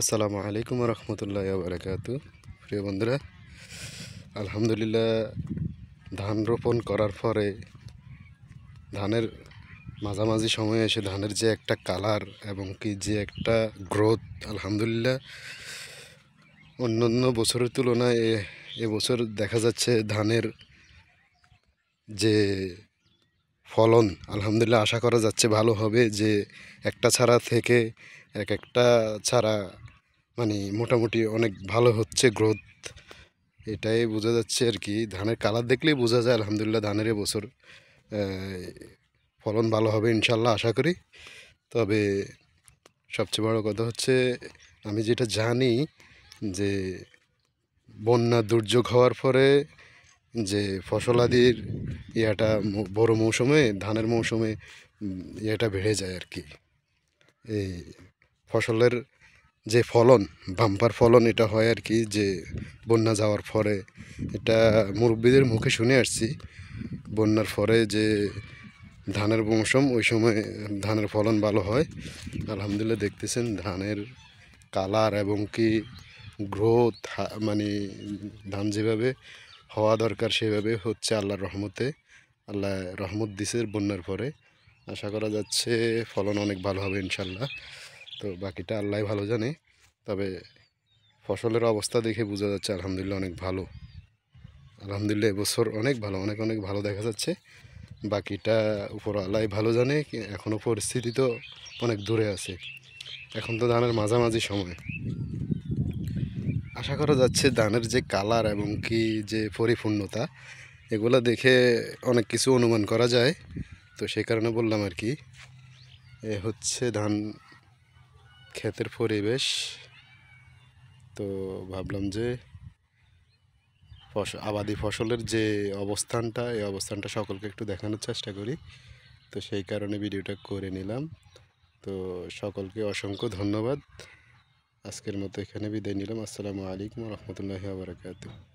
আসসালামু আলাইকুম রহমতুল্লাহ বারাকাতু। প্রিয় বন্ধুরা, আলহামদুলিল্লাহ, ধান রোপণ করার পরে ধানের মাঝামাঝি সময়ে এসে ধানের যে একটা কালার এবং কি যে একটা গ্রোথ, আলহামদুলিল্লাহ অন্যান্য বছরের তুলনায় এবছর দেখা যাচ্ছে ধানের যে ফলন আলহামদুলিল্লাহ আশা করা যাচ্ছে ভালো হবে। যে একটা চারা থেকে একটা চারা মানে মোটামুটি অনেক ভালো হচ্ছে গ্রোথ, এটাই বোঝা যাচ্ছে আর কি। ধানের কালার দেখলেই বোঝা যায় আলহামদুলিল্লাহ ধানের এবছর ফলন ভালো হবে ইনশাল্লাহ আশা করি। তবে সবচেয়ে বড় কথা হচ্ছে, আমি যেটা জানি যে বন্যা দুর্যোগ হওয়ার পরে যে ফসলাদির ইয়াটা বড় মৌসুমে ধানের মৌসুমে ইয়েটা বেড়ে যায় আর কি। এই ফসলের যে ফলন, বাম্পার ফলন এটা হয় আর কি। যে বন্যা যাওয়ার পরে এটা মুরব্বীদের মুখে শুনে আসছি, বন্যার পরে যে ধানের মৌসুম ওই সময় ধানের ফলন ভালো হয়। আলহামদুলিল্লাহ দেখতেছেন ধানের কালার এবং কি গ্রোথ, মানে ধান যেভাবে হওয়া দরকার সেভাবে হচ্ছে আল্লাহর রহমতে। আল্লাহ রহমত দিছে বন্যার পরে, আশা করা যাচ্ছে ফলন অনেক ভালো হবে ইনশাল্লাহ। তো বাকিটা আল্লাহ ভালো জানে। তবে ফসলের অবস্থা দেখে বোঝা যাচ্ছে আলহামদুলিল্লাহ অনেক ভালো। আলহামদুলিল্লাহ এবছর অনেক ভালো, অনেক অনেক ভালো দেখা যাচ্ছে। বাকিটা উপর আল্লাহ ভালো জানে। এখনও পরিস্থিতি তো অনেক দূরে আছে, এখন তো ধানের মাঝামাঝি সময়। আশা করা যাচ্ছে ধানের যে কালার এবং কি যে পরিপূর্ণতা, এগুলো দেখে অনেক কিছু অনুমান করা যায়। তো সেই কারণে বললাম আর কি। এ হচ্ছে ধান ক্ষেতের পরিবেশ। তো ভাবলাম যে আবাদি ফসলের যে অবস্থানটা, এই অবস্থানটা সকলকে একটু দেখানোর চেষ্টা করি। তো সেই কারণে ভিডিওটা করে নিলাম। তো সকলকে অসংখ্য ধন্যবাদ। আজকের মতো এখানে বিদায় নিলাম। আসসালামু আলাইকুম রহমতুল্লাহি ওয়া বারাকাতুহু।